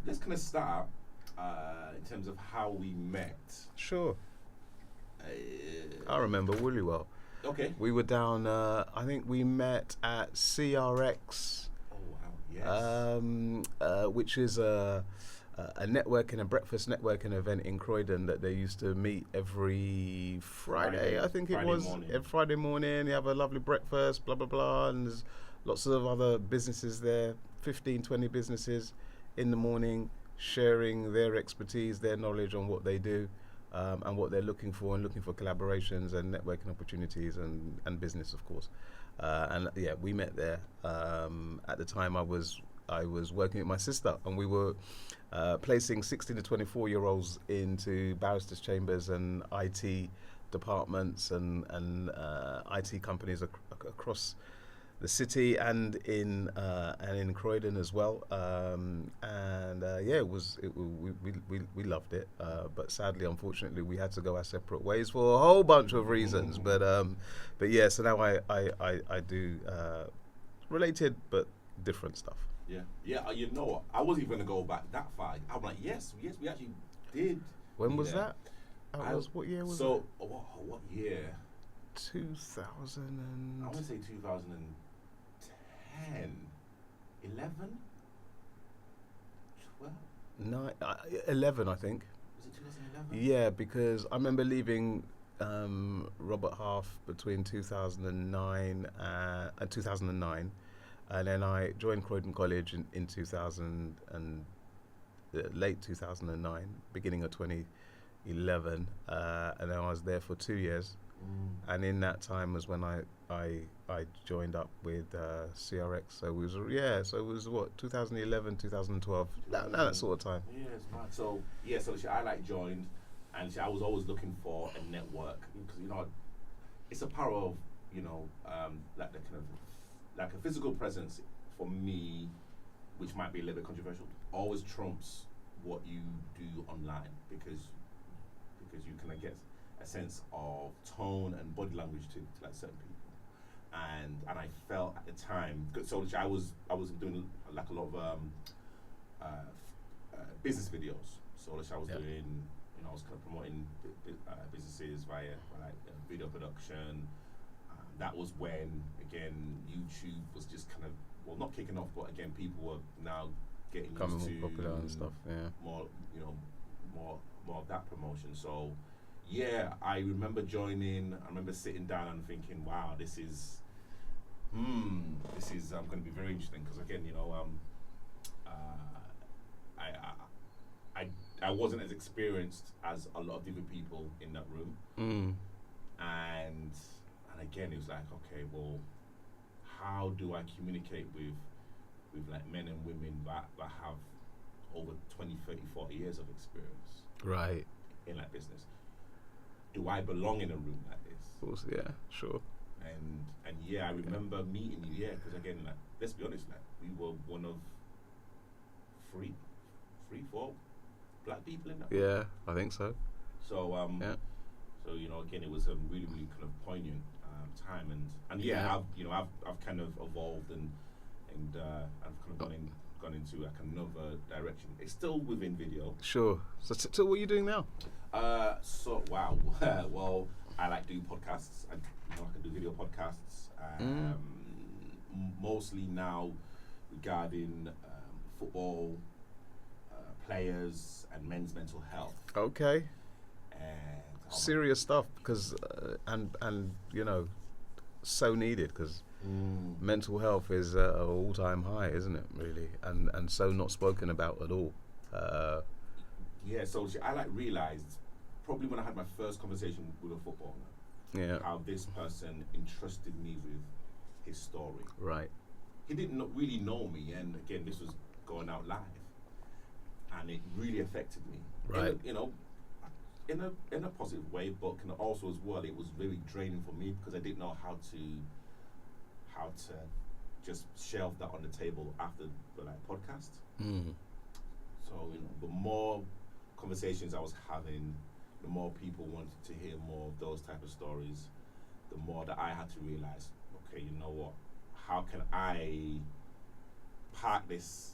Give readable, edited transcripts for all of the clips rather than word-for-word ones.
let's kind of start in terms of how we met. Sure. I Uh, remember really well. okay. We were down, I think we met at CRX, Oh wow, yes. which is a breakfast networking event in Croydon that they used to meet every Friday, I think it Friday was. morning. Every Friday morning, you have a lovely breakfast, blah, blah, blah, and there's lots of other businesses there, 15, 20 businesses in the morning, sharing their expertise, their knowledge on what they do. And what they're looking for, and looking for collaborations and networking opportunities and business, of course. And yeah, we met there. At the time, I was working with my sister, and we were placing 16 to 24-year-olds into barristers' chambers and IT departments and IT companies across the city and in Croydon as well, yeah, we loved it, but sadly, unfortunately, we had to go our separate ways for a whole bunch of reasons. But yeah, so now I do related but different stuff. Yeah, yeah. You know what? I wasn't even gonna go back that far. I'm like, yes, we actually did. When was Yeah. that? What year was So what year? it? 2000 I want and to say 2010, 11, 12. 11, I think. Was it 2011? Yeah, because I remember leaving Robert Half between 2009 and 2009, and then I joined Croydon College in 2000 and late 2009, beginning of 2011, and then I was there for 2 years. And in that time was when I joined up with CRX. So it was what, 2011, 2012, that sort of time. Yeah, it's mad. So I joined, and I was always looking for a network because it's a power of like the kind of like a physical presence for me, which might be a little bit controversial, always trumps what you do online because you kind of get a sense of tone and body language to like certain people, and I felt at the time. So I was doing like a lot of business videos. So I was doing, I was kind of promoting businesses via like video production. That was when again YouTube was just kind of not kicking off, but again people were now getting Becoming used more to popular and stuff. Yeah. more of that promotion. So yeah, I remember joining. I remember sitting down and thinking, "Wow, this is going to be very interesting." Because again, I wasn't as experienced as a lot of different people in that room, and again, it was like, okay, well, how do I communicate with like men and women that have over 20, 30, 40 years of experience, Right. in like business? Do I belong in a room like this? Of course. Yeah. Sure. And yeah, I remember meeting you. Yeah, because again, like, let's be honest, like we were one of three, four black people in that. Yeah, I think so. So Yeah. so again, it was a really kind of poignant time, and yeah, I've kind of evolved and I've kind of gone into like another direction. It's still within video. Sure. So what are you doing now? So wow. Well, I like do podcasts. I can do video podcasts. Mostly now regarding football players and men's mental health. Okay. And Serious stuff, because and so needed, because mental health is at an all-time high, isn't it? Really, and so not spoken about at all. Yeah, so I realized probably when I had my first conversation with a footballer, how this person entrusted me with his story. Right. He didn't really know me, and again, this was going out live, and it really affected me. Right. In a positive way, but can also as well, it was very draining for me because I didn't know how to just shelve that on the table after the podcast. So the more conversations I was having, the more people wanted to hear more of those type of stories, the more that I had to realize, okay, you know what? How can I park this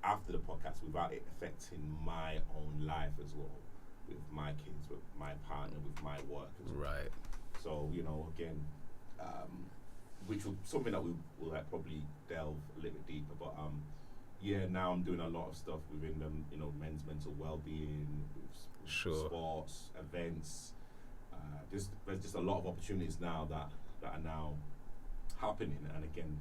after the podcast without it affecting my own life as well, with my kids, with my partner, with my work as well. Right. So, again, which was something that we will like probably delve a little bit deeper. But yeah, now I'm doing a lot of stuff within men's mental well-being, with Sure. sports, events. There's just a lot of opportunities now that are now happening, and again,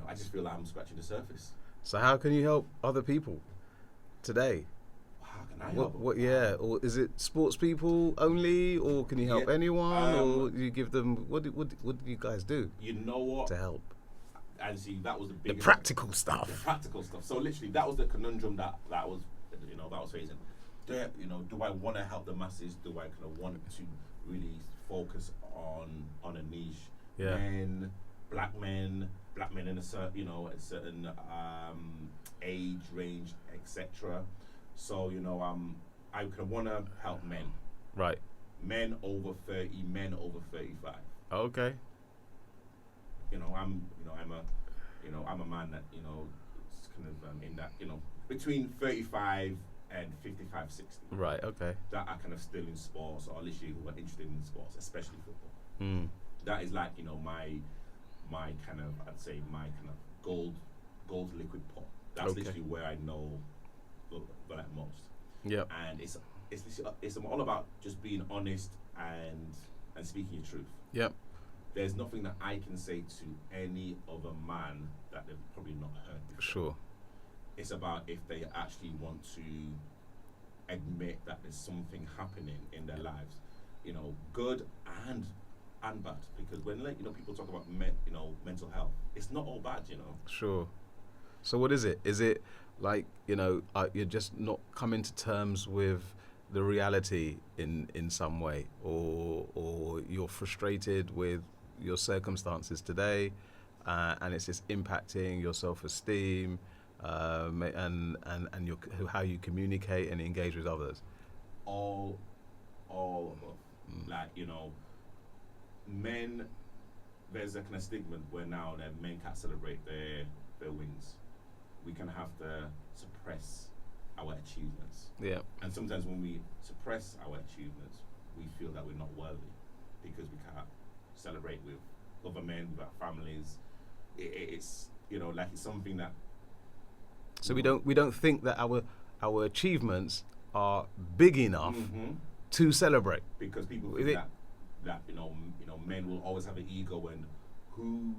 I just feel like I'm scratching the surface. So how can you help other people today? How can I help? What? Yeah, or is it sports people only, or can you help anyone, or do you give them? What do you guys do? You know what? To help. And see, that was the biggest. The practical stuff. The practical stuff. So literally, that was the conundrum that was facing. Do I want to help the masses? Do I kind of want to really focus on a niche? Yeah. Black men in a certain age range, etc. So I kind of want to help men. Right. Men over 30, men over 35. Okay. I'm a man that it's kind of in that between 35 and 55, 60. Right. Okay. That are kind of still in sports, or literally who are interested in sports, especially football. That is like my kind of, I'd say, my kind of gold liquid pot. That's literally where I know the most. Yeah. And it's all about just being honest and speaking your truth. Yep. There's nothing that I can say to any other man that they've probably not heard before. Sure. It's about if they actually want to admit that there's something happening in their lives, good and bad. Because when people talk about mental health, it's not all bad, Sure. So what is it? Is it like you're just not coming to terms with the reality in some way, or you're frustrated with your circumstances today, and it's just impacting your self-esteem, and how you communicate and engage with others? All of men, there's a kind of stigma where now that men can't celebrate their wins. We kind of have to suppress our achievements. Yeah. And sometimes when we suppress our achievements, we feel that we're not worthy because we can't celebrate with other men, with our families. It's it's something that. So we don't think that our achievements are big enough to celebrate, because people think that men will always have an ego, and who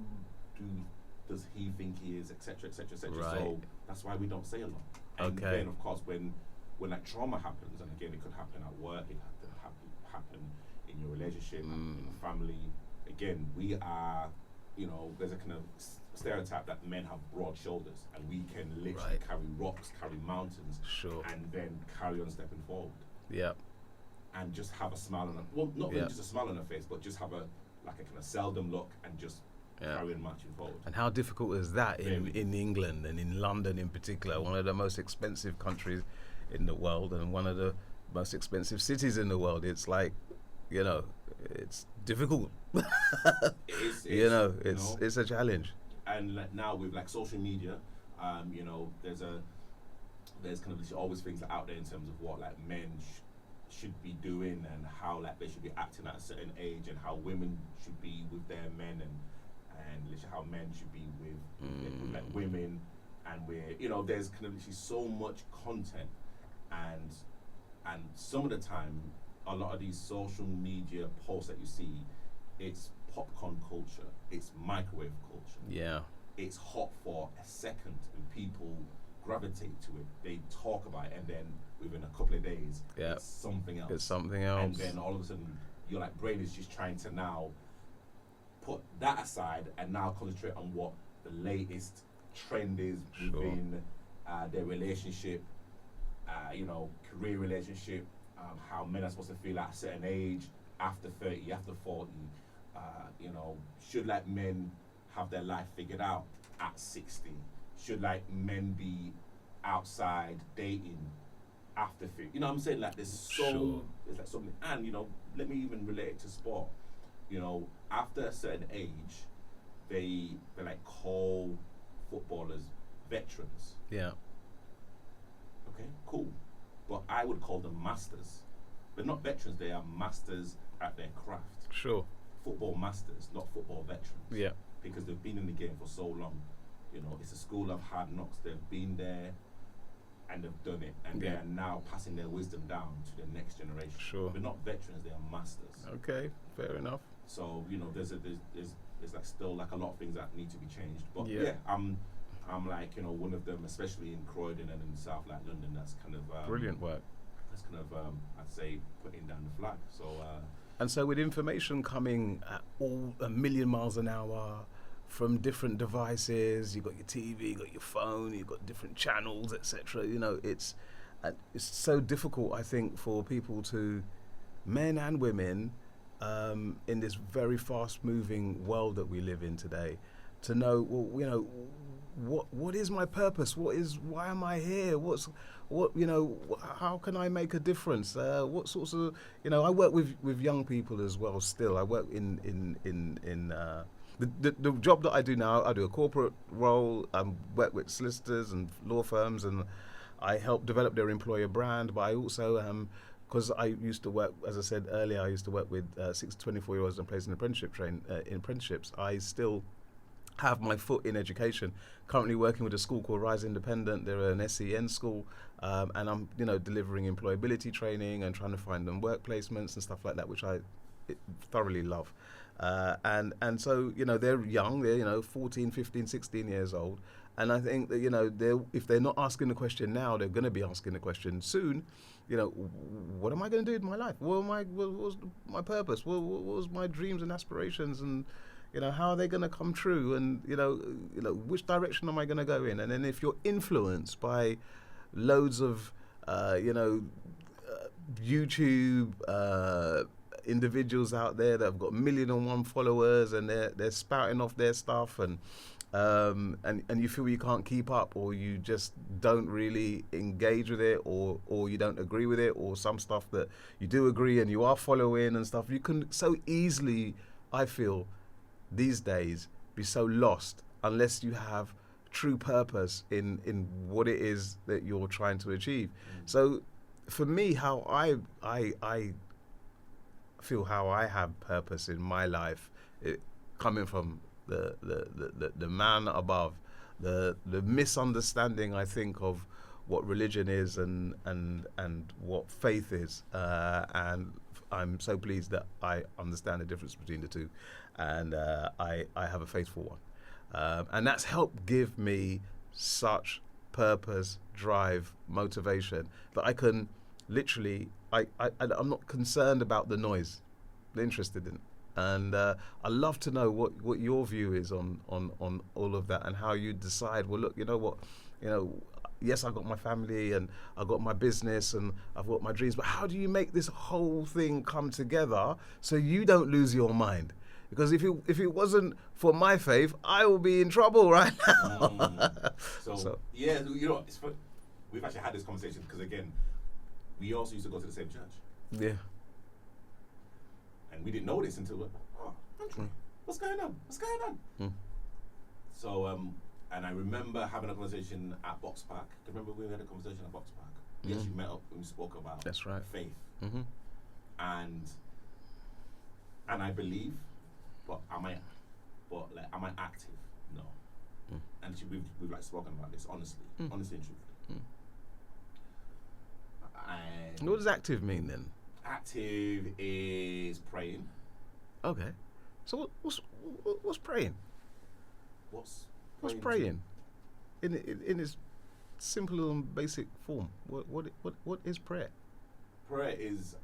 does he think he is, etc., etc., etc. Right. So that's why we don't say a lot. And then of course when like trauma happens, and again it could happen at work, it could happen in your relationship, in your family. Again, we are, there's a kind of stereotype that men have broad shoulders, and we can literally carry rocks, carry mountains, and then carry on stepping forward. Yeah. And just have a smile on not really just a smile on her face, but just have a kind of seldom look and just carry on marching forward. And how difficult is that in England and in London in particular, one of the most expensive countries in the world and one of the most expensive cities in the world? It's like, it's difficult. It's a challenge. And now with like social media, there's kind of always things out there in terms of what like men should be doing, and how like they should be acting at a certain age, and how women should be with their men, and literally how men should be with like women, and we're there's kind of literally so much content, and some of the time a lot of these social media posts that you see, it's popcorn culture, it's microwave culture. Yeah. It's hot for a second and people gravitate to it. They talk about it, and then within a couple of days, it's something else. It's something else. And then all of a sudden, your like brain is just trying to now put that aside and now concentrate on what the latest trend is within their relationship, career relationship, how men are supposed to feel at a certain age, after 30, after 40. Should like men have their life figured out at 60? Should like men be outside dating after 50? You know what I'm saying? Like there's there's like something, and let me even relate it to sport. After a certain age, they like call footballers veterans. Yeah. I would call them masters. They're not veterans, they are masters at their craft. Sure. Football masters, not football veterans. Yeah. Because they've been in the game for so long. You know, it's a school of hard knocks. They've been there and they've done it. And they are now passing their wisdom down to the next generation. Sure. They're not veterans, they are masters. Okay, fair enough. So, you know, there's like still like a lot of things that need to be changed. But Yeah. I'm like, you know, one of them, especially in Croydon and in South like London, that's kind of Brilliant work. that's kind of I'd say putting down the flag. So And so with information coming at all a million miles an hour from different devices, you've got your TV, you've got your phone, you've got different channels, etc. You know, it's so difficult, I think, for people to, men and women, in this very fast-moving world that we live in today, to know, well, you know, what is my purpose? Why am I here? How can I make a difference? What sorts of, you know, I work with young people as well. Still, I work in the job that I do now. I do a corporate role. I work with solicitors and law firms, and I help develop their employer brand. But I also because I used to work, as I said earlier, I used to work with 6 to 24-year-olds and placing apprenticeships. I still have my foot in education. Currently working with a school called Rise Independent. They're an SEN school, and I'm, you know, delivering employability training and trying to find them work placements and stuff like that, which I thoroughly love. And so, you know, they're young. They're, you know, 14, 15, 16 years old. And I think that, you know, if they're not asking the question now, they're going to be asking the question soon. You know, what am I going to do with my life? What was my purpose? What was my dreams and aspirations? And, you know, how are they going to come true? And, you know, which direction am I going to go in? And then if you're influenced by loads of, YouTube individuals out there that have got 1,000,001 followers, and they're spouting off their stuff, and you feel you can't keep up, or you just don't really engage with it, or you don't agree with it, or some stuff that you do agree and you are following and stuff, you can so easily, I feel, these days be so lost unless you have true purpose in what it is that you're trying to achieve. So for me, how I feel how I have purpose in my life, coming from the man above, the misunderstanding, I think, of what religion is and what faith is, and I'm so pleased that I understand the difference between the two, and I have a faithful one, and that's helped give me such purpose, drive, motivation that I can literally, I'm not concerned about the noise. I'm interested in it. And I'd love to know what your view is on all of that, and how you decide, well, look, you know what, you know, yes, I've got my family and I've got my business and I've got my dreams, but how do you make this whole thing come together so you don't lose your mind? Because if it wasn't for my faith, I will be in trouble right now. So yeah, you know, we've actually had this conversation because, again, we also used to go to the same church. Yeah. And we didn't know this until, what's going on? What's going on? So, and I remember having a conversation at Box Park. Do you remember we had a conversation at Box Park? We actually met up and we spoke about That's right. faith. Mm-hmm. And I believe, but am I active? No. And we've like spoken about this honestly and truthfully. And What does active mean then? active is praying. Okay. So what's praying? What's praying? In its simple and basic form. What is prayer? Prayer is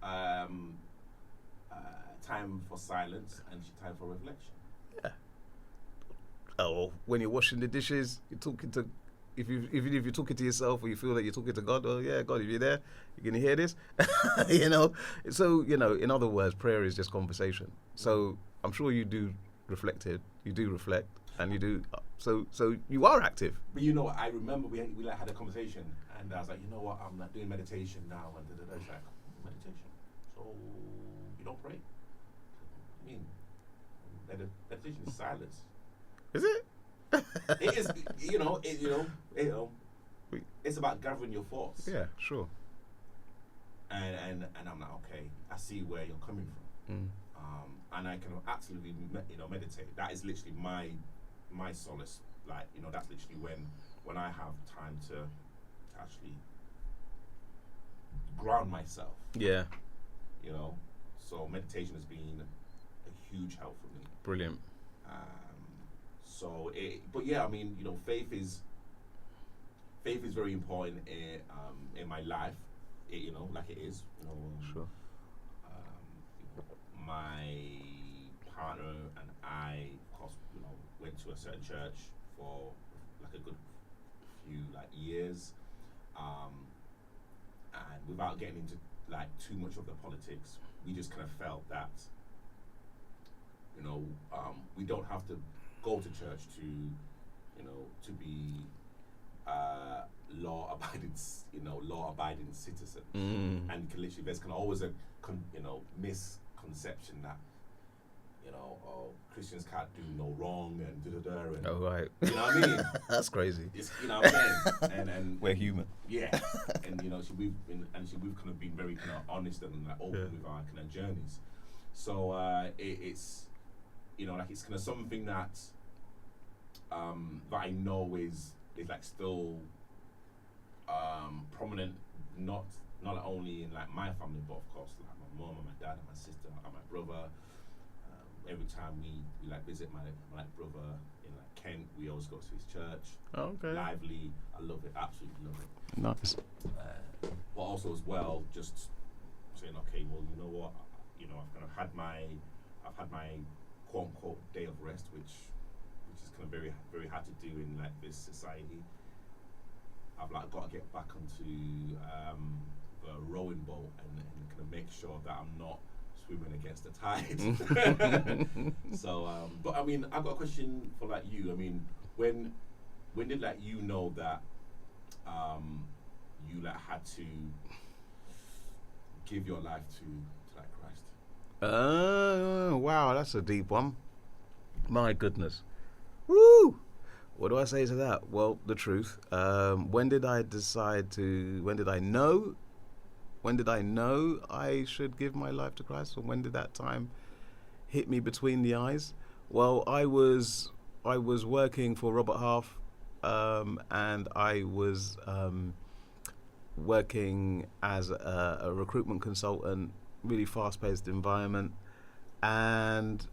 time for silence and time for reflection. Yeah. Oh, when you're washing the dishes, you're talking to. Even if you're talking to yourself, or you feel that you're talking to God, oh yeah, God, if you're there, you're gonna hear this, you know. So, you know, in other words, prayer is just conversation. So I'm sure you do reflect, and you do. So you are active. But you know what? I remember we like had a conversation, and I was like, you know what? I'm not doing meditation now, and it's like meditation. So you don't pray. I mean, meditation is silence. Is it? It is, it's about gathering your thoughts. Yeah, sure. and I'm like, okay, I see where you're coming from. And I can absolutely meditate. That is literally my solace. Like, that's literally when I have time to actually ground myself. Yeah. So meditation has been a huge help for me. Brilliant. But yeah, I mean, faith is very important in my life. Like it is. Sure. My partner and I, of course, went to a certain church for like a good few years, and without getting into like too much of the politics, we just kind of felt that we don't have to go to church to be law-abiding citizen, and literally there's always a misconception that Christians can't do no wrong and and oh right, you know what I mean? That's crazy. It's, what I'm saying, and we're human. Yeah, and we've kind of been very kind of honest and open with our kind of journeys. So it's it's kind of something that I know is like still prominent, not only in like my family, but of course like my mom and my dad and my sister and my brother. Every time we like visit my brother in like Kent, we always go to his church. Oh, okay. Lively, I love it, absolutely love it. Nice. But also as well, just saying, okay, well, you know what, I've kind of had my quote unquote day of rest, which is kind of very very hard to do in like this society. I've like got to get back onto the rowing boat and kind of make sure that I'm not swimming against the tide. So, but I mean, I've got a question for like you. I mean, when did like you know that you like had to give your life to like Christ? Wow, that's a deep one. My goodness. Woo! What do I say to that? Well, the truth. When did I know? When did I know I should give my life to Christ? Or when did that time hit me between the eyes? Well, I was working for Robert Half, and I was working as a recruitment consultant, really fast-paced environment, and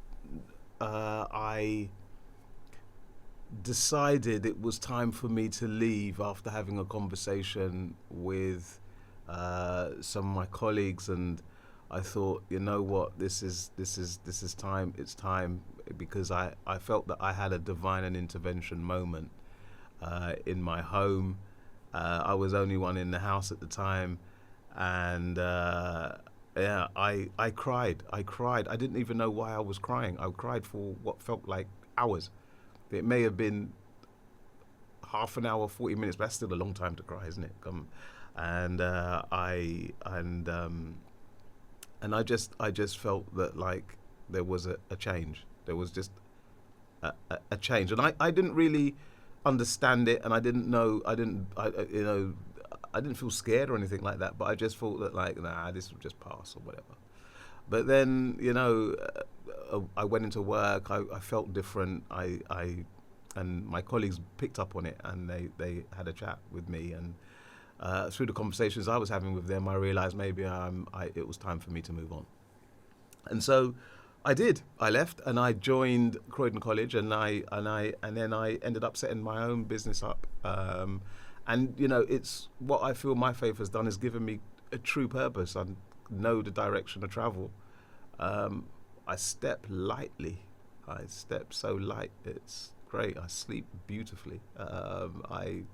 I decided it was time for me to leave after having a conversation with some of my colleagues, and I thought, you know what, this is time. It's time, because I felt that I had a divine and intervention moment in my home. I was only one in the house at the time, and I cried. I didn't even know why I was crying. I cried for what felt like hours. It may have been half an hour, 40 minutes, but that's still a long time to cry, isn't it? And I just felt that like there was a change. There was just a change, and I didn't really understand it, and I didn't feel scared or anything like that. But I just thought that like, nah, this will just pass or whatever. But then I went into work. I felt different. And my colleagues picked up on it, and they had a chat with me, and through the conversations I was having with them, I realized maybe it was time for me to move on. And so I did. I left and I joined Croydon College, and then I ended up setting my own business up. And it's what I feel my faith has done is given me a true purpose. I know the direction of travel. I step lightly. I step so light. It's great. I sleep beautifully. I'm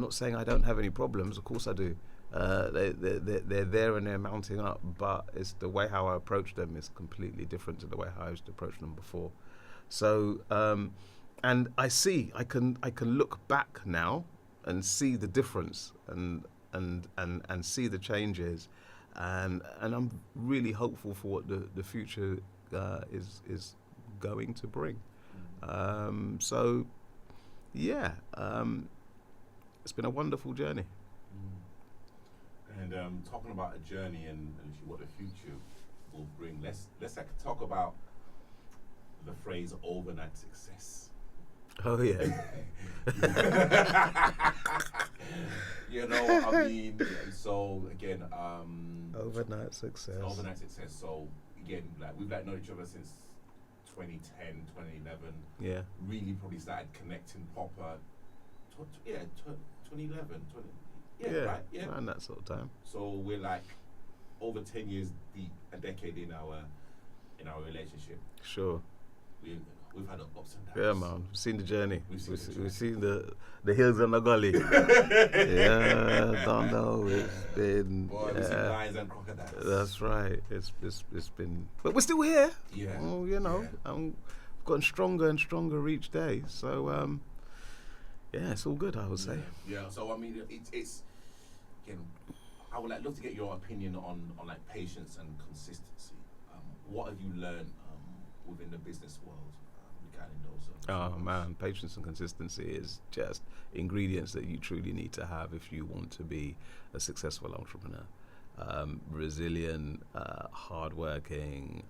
not saying I don't have any problems. Of course I do. They're there and they're mounting up, but it's the way how I approach them is completely different to the way how I used to approach them before. So, and I can look back now and see the difference and see the changes, and I'm really hopeful for what the future is going to bring. So, yeah. It's been a wonderful journey. And talking about a journey and what the future will bring, let's like talk about the phrase overnight success. Oh yeah. You know, I mean, so again, Overnight success. overnight success. So again, like we've like known each other since 2010, 2011. Yeah. Really probably started connecting proper. 2011, 20. Yeah, right. Yeah. Around that sort of time. So we're like over 10 years deep, a decade in our relationship. Sure. We've had ups and downs. Yeah, man. We've seen the journey. We've Seen the hills and the gully. Yeah, don't know. It's been. Boy, we've seen lions and crocodiles. That's right. It's been, but we're still here. Yeah. Well, you know, I'm gotten stronger and stronger each day. So, yeah, it's all good, I would say. Yeah. So I mean, it's again, I would love to get your opinion on like patience and consistency. What have you learned within the business world regarding those? Oh man, patience and consistency is just ingredients that you truly need to have if you want to be a successful entrepreneur. Resilient, hardworking,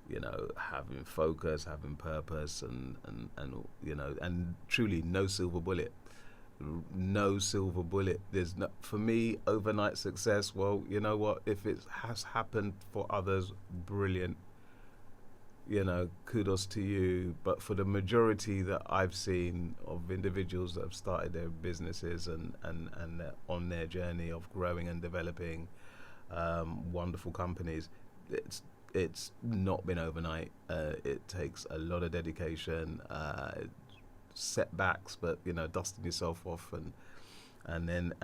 you know, having focus, having purpose, and you know, and truly no silver bullet. No silver bullet. There's no, for me, overnight success. Well, you know what? If it has happened for others, brilliant. You know, kudos to you. But for the majority that I've seen of individuals that have started their businesses and they're on their journey of growing and developing wonderful companies, it's not been overnight. It takes a lot of dedication, setbacks, but you know, dusting yourself off and then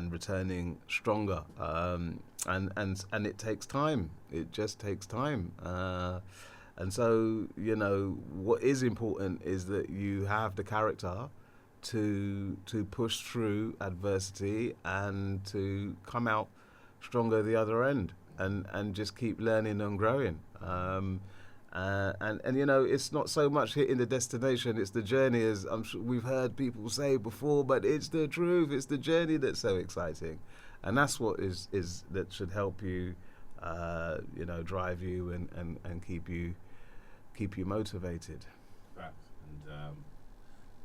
returning stronger. And it takes time. It just takes time. And so, you know, what is important is that you have the character to push through adversity and to come out stronger the other end, and just keep learning and growing. And you know, it's not so much hitting the destination, it's the journey, as I'm sure we've heard people say before, but it's the truth. It's the journey that's so exciting, and that's what is that should help you, you know, drive you and keep you motivated. Right. And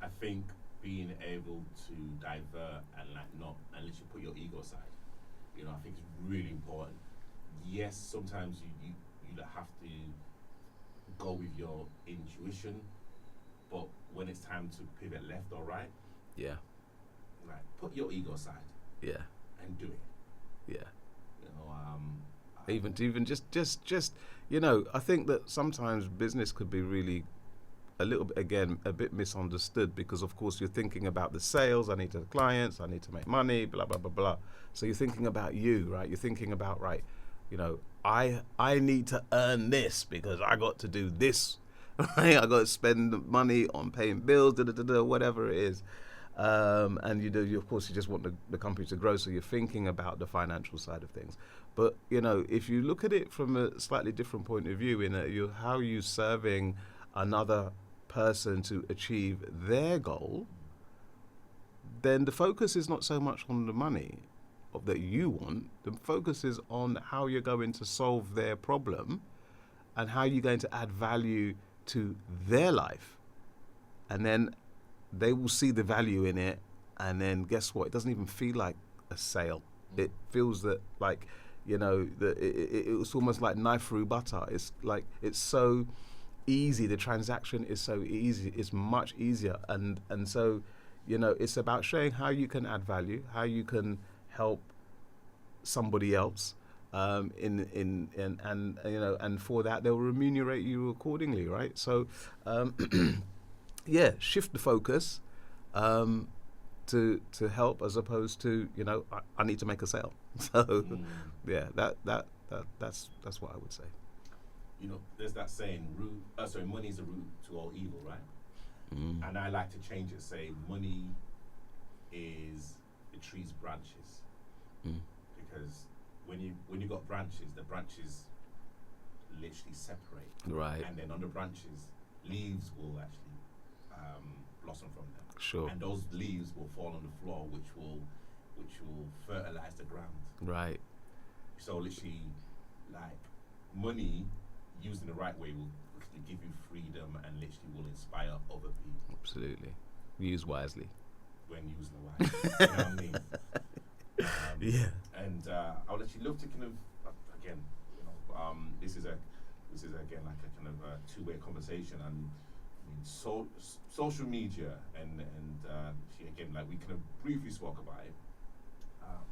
I think being able to divert and like not and let you put your ego aside, you know, I think it's really important. Yes, sometimes you have to go with your intuition, but when it's time to pivot left or right, Yeah. like put your ego aside Yeah. and do it. Yeah. You know, Even just you know, I think that sometimes business could be really a little bit, again, a bit misunderstood, because of course you're thinking about the sales, I need the clients, I need to make money, blah blah blah blah. So you're thinking about you, right? You're thinking about, right, you know, I need to earn this because I got to do this, right? I got to spend money on paying bills, whatever it is. And you of course you just want the company to grow, so you're thinking about the financial side of things. But you know, if you look at it from a slightly different point of view, in how are you serving another person to achieve their goal, then the focus is not so much on the money that you want. The focus is on how you're going to solve their problem and how you're going to add value to their life. And then they will see the value in it, and then guess what? It doesn't even feel like a sale. It feels that, like, you know, that it's almost like knife through butter. It's like, it's so easy. The transaction is so easy. It's much easier, and so, you know, it's about showing how you can add value, how you can help somebody else, and you know, and for that they'll remunerate you accordingly, right? So, yeah, shift the focus to help, as opposed to, you know, I need to make a sale. So yeah, that's what I would say. you know, there's that saying, money is the root to all evil, right? And I like to change it, say money is the tree's branches, because when you got branches, the branches literally separate, Right. and then on the branches, leaves will actually blossom from them. Sure. And those leaves will fall on the floor, which will which will fertilize the ground. Right. So literally, like, money used in the right way will literally give you freedom and literally will inspire other people. Absolutely. Use wisely. When using the right, you know what I mean? Yeah. And I would actually love to kind of, again, you know, this is again like a kind of a two-way conversation, and I mean, social media and again, like we kind of briefly spoke about it,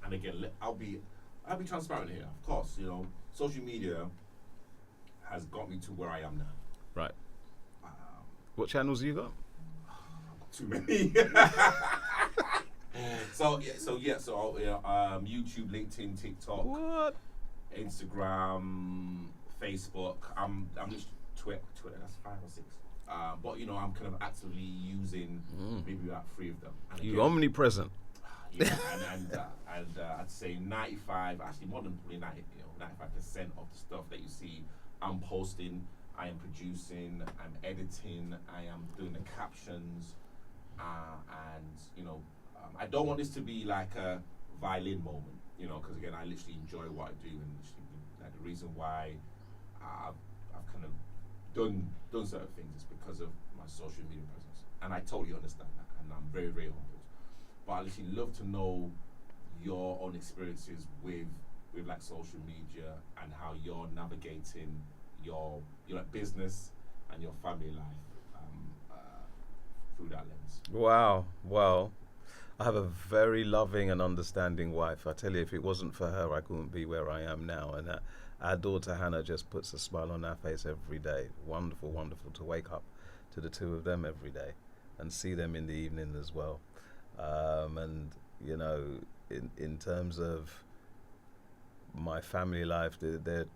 and again, I'll be transparent here. Of course, you know, social media has got me to where I am now. Right. What channels you got? Too many. So YouTube, LinkedIn, TikTok, What? Instagram, Facebook. I'm just Twitter. That's 5 or 6. But you know, I'm kind of actively using maybe about 3 of them. And You again, omnipresent. yeah, and I'd say 95, actually more than probably 95% of the stuff that you see, I'm posting, I am producing, I'm editing, I am doing the captions, and you know, I don't want this to be like a violin moment, you know, because again, I literally enjoy what I do, and literally, like the reason why I've kind of done certain things is because of my social media presence, and I totally understand that, and I'm very, very humbled. But I literally love to know your own experiences with like social media and how you're navigating your like business and your family life through that lens. Wow. Well, I have a very loving and understanding wife. I tell you, if it wasn't for her, I couldn't be where I am now. And our daughter Hannah just puts a smile on our face every day. Wonderful, wonderful to wake up to the two of them every day and see them in the evening as well. And you know, in terms of my family life, they're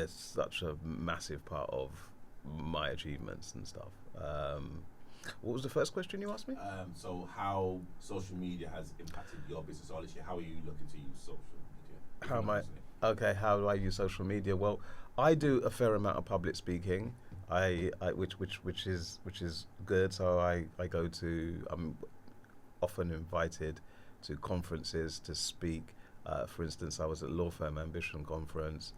such a massive part of my achievements and stuff. What was the first question you asked me? So how social media has impacted your business, or literally how are you looking to use social media? How am I? Okay, how do I use social media? Well, I do a fair amount of public speaking. Which is good. So I go to. I'm often invited to conferences to speak. For instance, I was at Law Firm Ambition Conference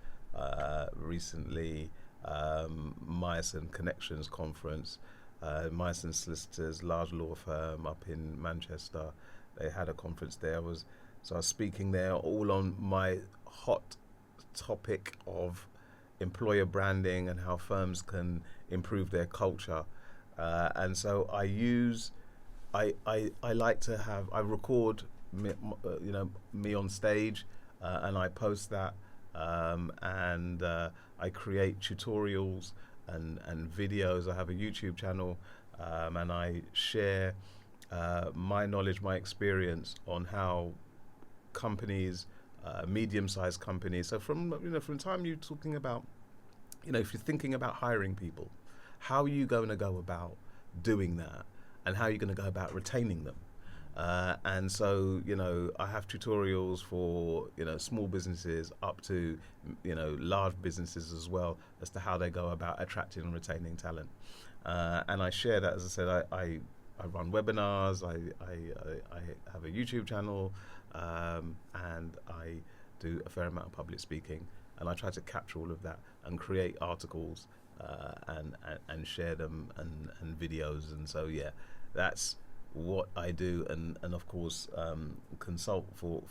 recently. Meissen Connections Conference. Meissen Solicitors, large law firm up in Manchester. They had a conference there. So I was speaking there, all on my hot topic of employer branding and how firms can improve their culture. And so I like to have, I record me on stage, and I post that, and I create tutorials and videos. I have a YouTube channel, and I share my knowledge, my experience on how companies, medium-sized companies. So from the time you're talking about, if you're thinking about hiring people, how are you going to go about doing that, and how are you going to go about retaining them? And so, I have tutorials for, small businesses up to, large businesses as well, as to how they go about attracting and retaining talent. And I share that, as I said, I run webinars, I have a YouTube channel, and I do a fair amount of public speaking, and I try to capture all of that and create articles and share them and videos. And so, yeah, that's what I do, and of course consult for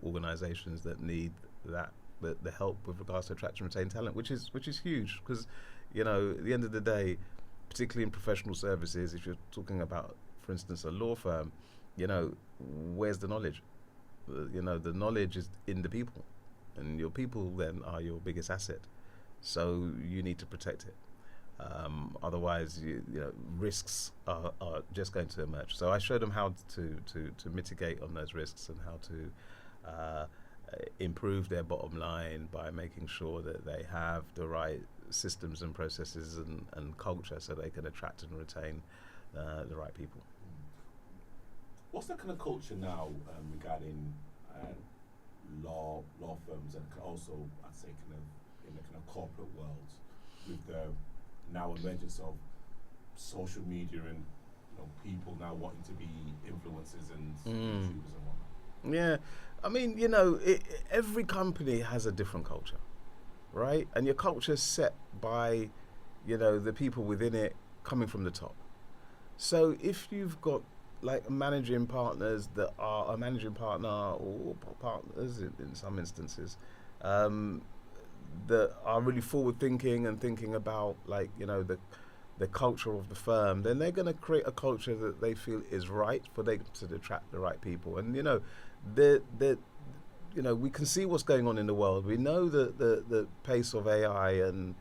organizations that need the help with regards to attract and retain talent, which is huge, because at the end of the day, particularly in professional services, if you're talking about, for instance, a law firm, where's the knowledge? The knowledge is in the people, and your people then are your biggest asset, so you need to protect it. Otherwise, risks are just going to emerge. So I show them how to mitigate on those risks, and how to improve their bottom line by making sure that they have the right systems and processes and culture, so they can attract and retain the right people. What's the kind of culture now regarding law firms, and also, I'd say, kind of in the kind of corporate world, with the now emergence of social media and people now wanting to be influencers and YouTubers and whatnot. Yeah, I mean, every company has a different culture, right? And your culture is set by, the people within it coming from the top. So if you've got like managing partners that are a managing partner or partners in some instances, that are really forward thinking and thinking about like, the culture of the firm, then they're going to create a culture that they feel is right for them to attract the right people. And the we can see what's going on in the world. We know the pace of AI and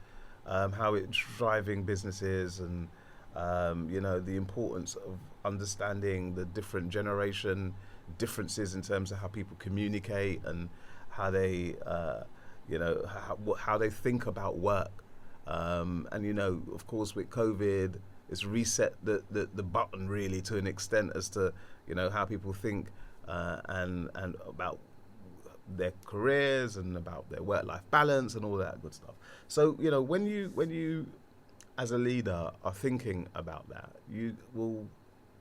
how it's driving businesses, and the importance of understanding the different generation differences in terms of how people communicate and how they how they think about work. And of course, with COVID, it's reset the button really to an extent as to how people think and about their careers and about their work-life balance and all that good stuff. So when you as a leader are thinking about that, you will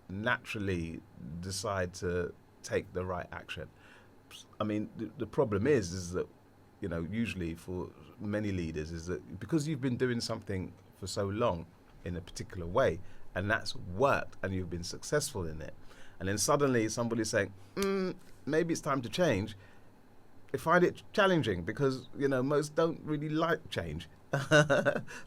naturally decide to take the right action. I mean, the problem is that usually for many leaders is that because you've been doing something for so long in a particular way, and that's worked and you've been successful in it, and then suddenly somebody's saying, maybe it's time to change, they find it challenging because, most don't really like change.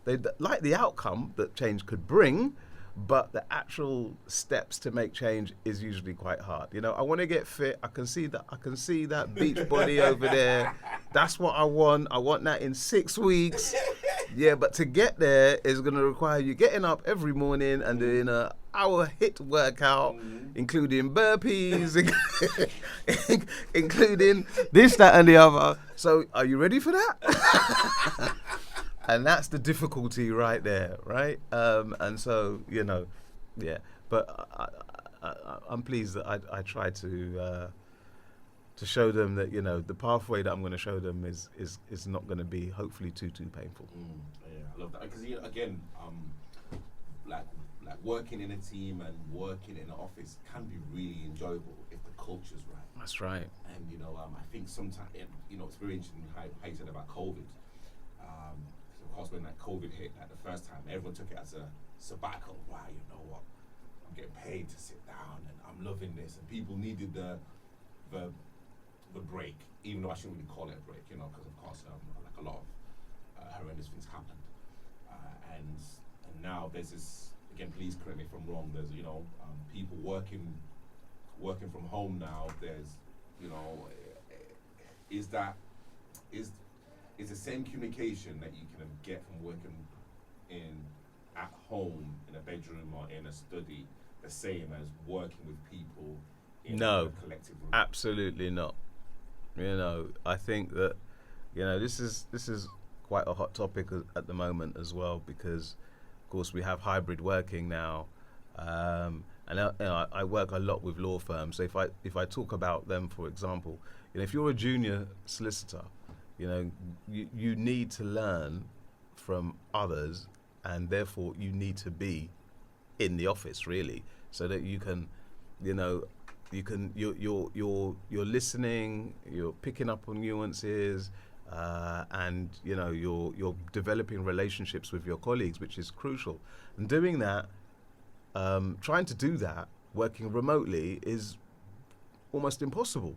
They like the outcome that change could bring, but the actual steps to make change is usually quite hard. I want to get fit. I can see that beach body over there. That's what I want. I want that in 6 weeks. Yeah, but to get there is going to require you getting up every morning and doing a hour HIIT workout, including burpees, including this, that, and the other. So, are you ready for that? And that's the difficulty right there, right? And so, yeah. But I'm pleased that I try to show them that the pathway that I'm going to show them is not going to be hopefully too painful. Yeah, I love that because again, like working in a team and working in an office can be really enjoyable if the culture's right. That's right. And I think sometimes it's very interesting how you said about COVID. Of course, when that COVID hit, the first time, everyone took it as a sabbatical. Wow, you know what? I'm getting paid to sit down, and I'm loving this. And people needed the break, even though I shouldn't really call it a break, because of course, like a lot of horrendous things happened. And now there's this, again, please correct me if I'm wrong. There's people working from home now. There's is the same communication that you can get from working at home in a bedroom or in a study the same as working with people in a collective room? Absolutely not. I think that this is quite a hot topic at the moment as well, because of course we have hybrid working now, and I work a lot with law firms. So if I talk about them, for example, if you're a junior solicitor, you need to learn from others, and therefore you need to be in the office really, so that you're listening, you're picking up on nuances, and you're developing relationships with your colleagues, which is crucial. And doing that, trying to do that working remotely is almost impossible.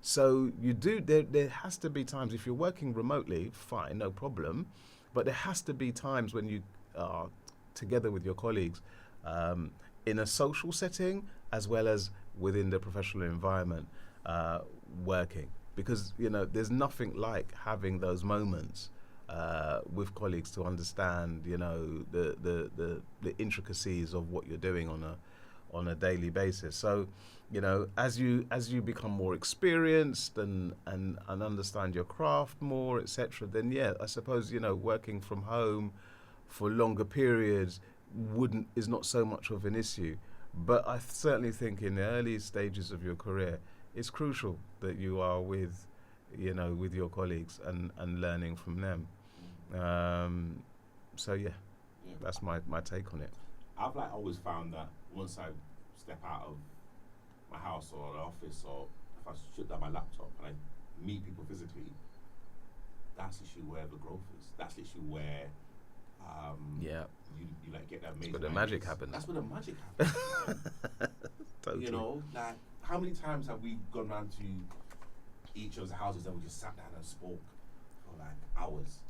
So there has to be times, if you're working remotely, fine, no problem, but there has to be times when you are together with your colleagues in a social setting as well as within the professional environment working, because there's nothing like having those moments with colleagues to understand the intricacies of what you're doing on a daily basis. So as you become more experienced and understand your craft more, etc., then I suppose working from home for longer periods is not so much of an issue. But I certainly think in the early stages of your career, it's crucial that you are with your colleagues and learning from them. So that's my take on it. I've always found that once I step out of my house or the office, or if I shut down my laptop and I meet people physically, that's literally where the growth is. That's literally where you like get that amazing. That's where the magic happens. That's where the magic happens. Totally. You know, like how many times have we gone round to each other's houses and we just sat down and spoke for like hours?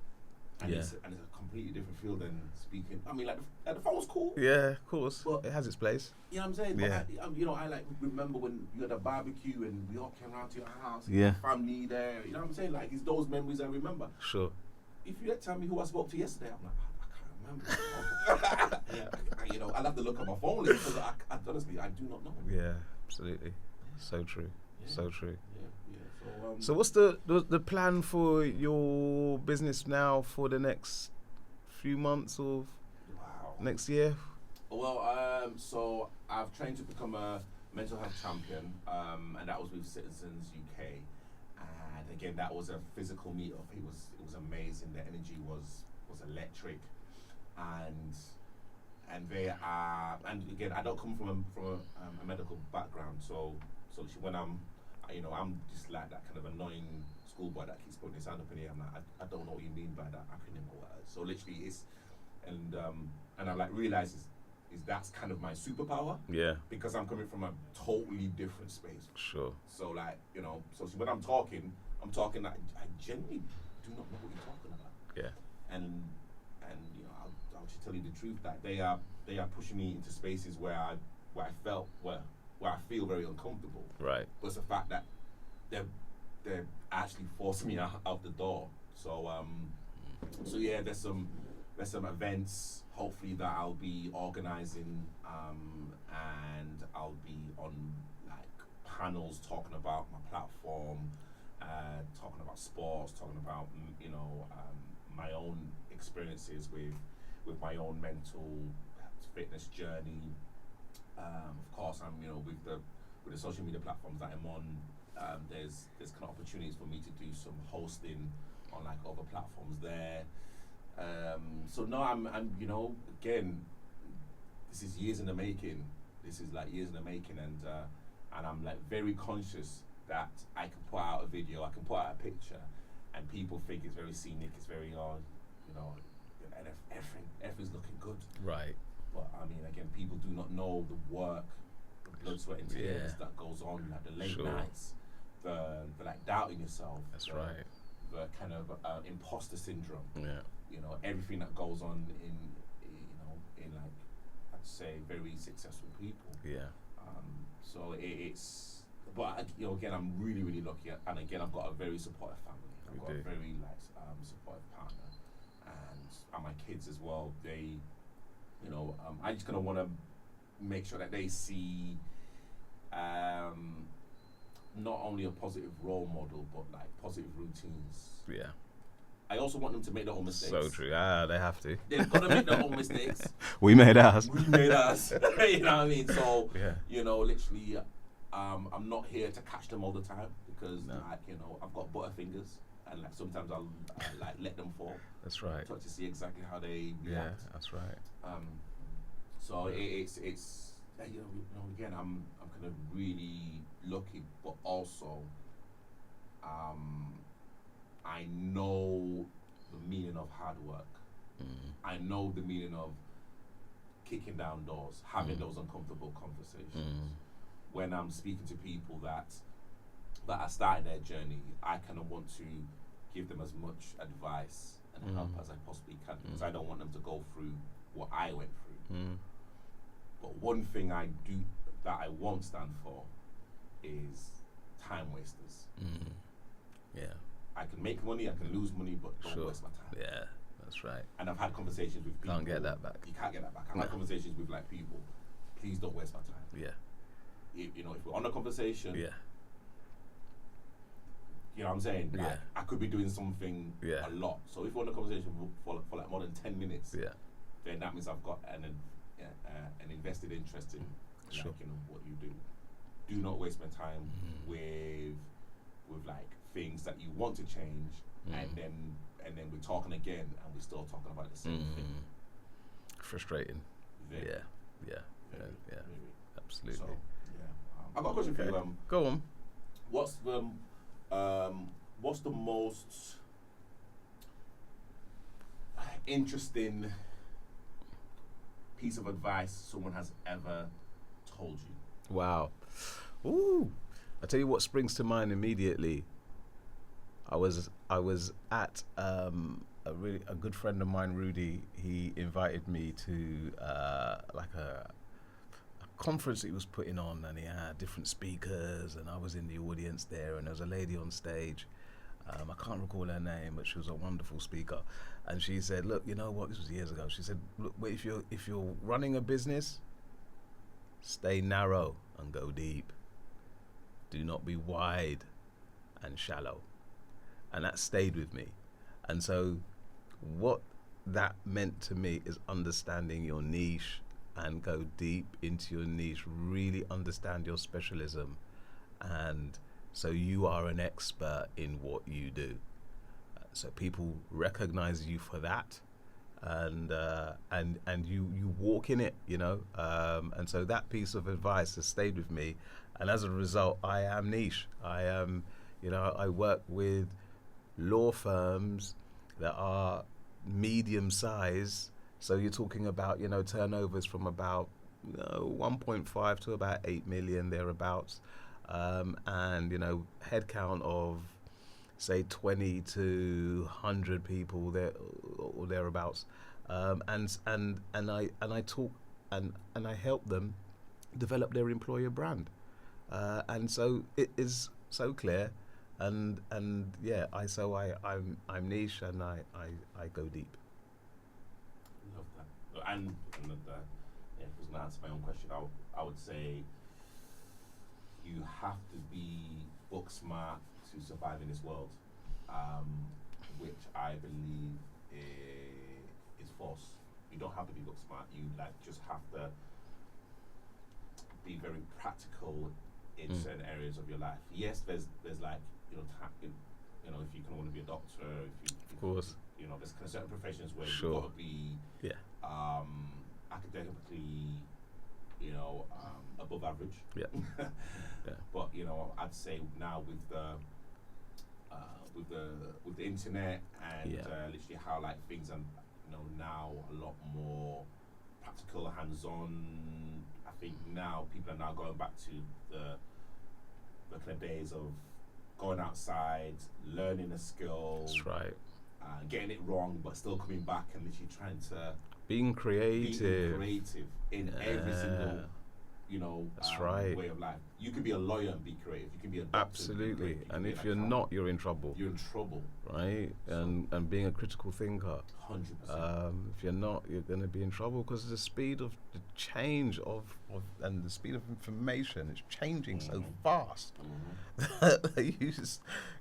And it's a completely different feel than speaking. I mean, like the phone was cool. Yeah, of course. But it has its place. You know what I'm saying? Yeah. But I like remember when you had a barbecue and we all came around to your house. Yeah. Family there. You know what I'm saying? Like it's those memories I remember. Sure. If you tell me who I spoke to yesterday, I'm like, I can't remember. You know, I'll have to look at my phone list because I honestly I do not know. Yeah, absolutely. So true. Yeah. So true. Yeah. So what's the plan for your business now for the next few months or next year? Well, so I've trained to become a mental health champion, and that was with Citizens UK. And again, that was a physical meetup. It was amazing. The energy was electric, and they are. And again, I don't come from a medical background, so when I'm just like that kind of annoying schoolboy that keeps putting his hand up in the air. I'm like, I don't know what you mean by that acronym or whatever. So literally, it's and I like realize is that's kind of my superpower. Yeah. Because I'm coming from a totally different space. Sure. So like so when I'm talking that I genuinely do not know what you're talking about. Yeah. And I'll just tell you the truth that they are pushing me into spaces where I feel very uncomfortable. Right. But it's the fact that they're actually forcing me out the door. So yeah, there's some events hopefully that I'll be organizing, and I'll be on like panels talking about my platform, talking about sports, talking about my own experiences with my own mental fitness journey. Of course, I'm with the social media platforms that I'm on. There's kind of opportunities for me to do some hosting on like other platforms there. So no, I'm again, this is years in the making. And I'm like very conscious that I can put out a video, I can put out a picture, and people think it's very scenic, it's very and everything's looking good. Right. But I mean, again, people do not know the work, the blood, sweat, and tears that goes on, like the late nights, the like doubting yourself. That's right. The kind of imposter syndrome. Yeah. Everything that goes on in like I'd say very successful people. Yeah. So it's, but again, I'm really really lucky, and again, I've got a very supportive family. I've got a very supportive partner, and my kids as well. They. I just kind of want to make sure that they see not only a positive role model, but like positive routines. Yeah. I also want them to make their own mistakes. So true. They have to. They've got to make their own mistakes. We made ours. You know what I mean? So, literally, I'm not here to catch them all the time because, I've got butterfingers. And like sometimes I'll like let them fall. That's right. To see exactly how they react. Yeah, that's right. So it's again, I'm kind of really lucky, but also I know the meaning of hard work. I know the meaning of kicking down doors, having those uncomfortable conversations. When I'm speaking to people that are starting their journey, I kind of want to give them as much advice and help as I possibly can, because I don't want them to go through what I went through. But one thing I do that I won't stand for is time wasters. Yeah. I can make money, I can lose money, but don't waste my time. Yeah, that's right. And I've had conversations with people. Can't get that back. You can't get that back. I've had conversations with like people, please don't waste my time. Yeah. If we're on a conversation, you know what I'm saying? Like, I could be doing something a lot. So if we're on a conversation for like more than 10 minutes, then that means I've got an invested interest in what you do. Do not waste my time with like things that you want to change, and then we're talking again and we're still talking about the same thing. Frustrating. Very, Yeah, absolutely. So, I've got a question for you. Go on. What's the most interesting piece of advice someone has ever told you? Wow. Ooh. I tell you what springs to mind immediately. I was at a good friend of mine, Rudy. He invited me to like a conference he was putting on, and he had different speakers, and I was in the audience there, and there was a lady on stage. I can't recall her name, but she was a wonderful speaker. And she said, "Look, you know what? This was years ago." She said, "Look, if you're running a business, stay narrow and go deep. Do not be wide and shallow." And that stayed with me. And so what that meant to me is understanding your niche and go deep into your niche, really understand your specialism, and so you are an expert in what you do. So people recognize you for that, and you walk in it, you know. And so that piece of advice has stayed with me, and as a result, I am niche. I am, you know, I work with law firms that are medium size. So you're talking about, you know, turnovers from about 1.5 to about 8 million thereabouts, and you know, headcount of say 20 to 100 people there or thereabouts, and I talk and I help them develop their employer brand, and so it is so clear, and yeah, I'm niche, and I go deep. Love that. And if it was going to answer my own question, I would say you have to be book smart to survive in this world, which I believe is false. You don't have to be book smart. You just have to be very practical in certain areas of your life. Yes, there's like, you know, if you can want to be a doctor, of course, you know, there's kind of certain professions where sure, you've got to be academically, you know, above average. Yeah. Yeah. But you know, I'd say now with the internet and literally how like things are, you know, now a lot more practical, hands-on. I think now people are now going back to the kind of days of going outside, learning a skill. That's right. Getting it wrong, but still coming back and literally trying to being creative in every single, you know, that's right, way of life. You can be a lawyer and be creative. You can be a doctor. Absolutely. And if you're not, you're in trouble. You're in trouble. Right? And being a critical thinker. 100%. If you're not, you're going to be in trouble, because the speed of the change of and the speed of information is changing so fast.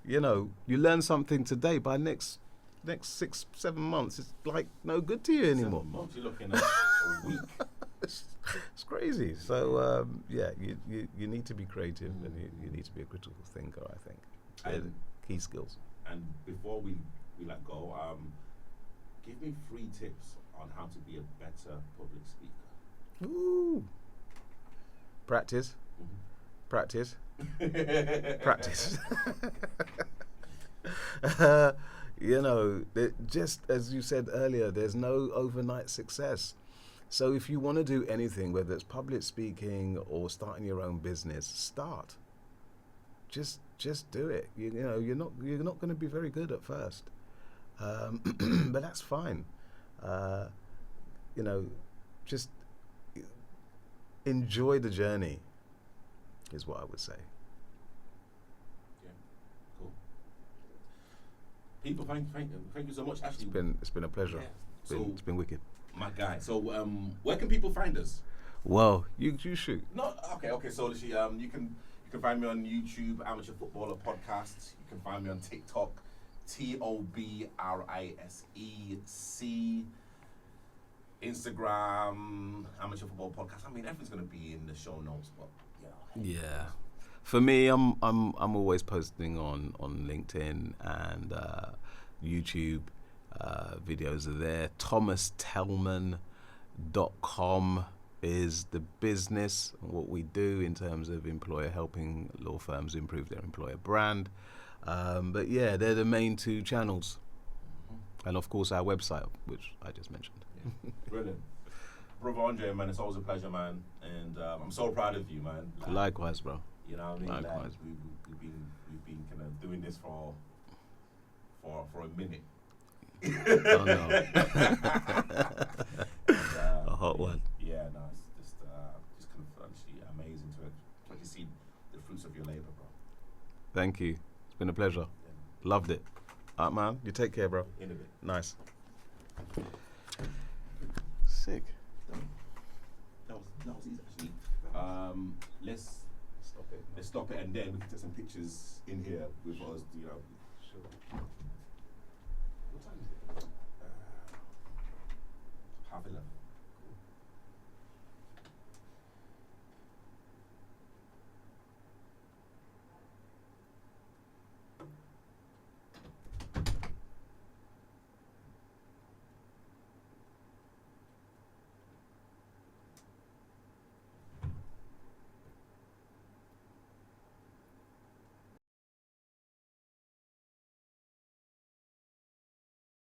You know, you learn something today, by next 6-7 months, it's like no good to you anymore. 7 months, you're looking at a week. It's crazy. So yeah, you need to be creative, and you need to be a critical thinker, I think. They're the key skills. And before we let go, give me 3 tips on how to be a better public speaker. Ooh. Practice. Practice. Practice. You know, just as you said earlier, there's no overnight success. So if you want to do anything, whether it's public speaking or starting your own business, start. Just do it. You know, you're not going to be very good at first, but that's fine. You know, just enjoy the journey, is what I would say. Yeah, cool. People, thank you so much. Actually, it's been a pleasure. Yeah. It's been wicked. My guy. So, where can people find us? Well, you shoot. No, okay. So, literally, you can find me on YouTube, Amateur Footballer Podcast. You can find me on TikTok, TOBRISEC, Instagram, Amateur Football Podcast. I mean, everything's gonna be in the show notes, but you know. Yeah. For me, I'm always posting on LinkedIn and YouTube. Videos are there. ThomasTellman.com. is the business, what we do in terms of employer helping law firms improve their employer brand. But yeah, they're the main two channels. And of course our website, which I just mentioned. Yeah. Brilliant. Brother Andre, man, it's always a pleasure, man. And I'm so proud of you, man. Like, Likewise, bro. You know what I mean? Likewise. Like, we've been kind of doing this for a minute. Oh no. A hot one. Yeah, no, it's just kind of actually amazing to actually see the fruits of your labor, bro. Thank you. It's been a pleasure. Yeah. Loved it. Alright, man. You take care, bro. In a bit. Nice. Sick. That was easy, actually. Let's stop it, and then we can take some pictures in here with us. You know. Sure. What time is it? 11:30.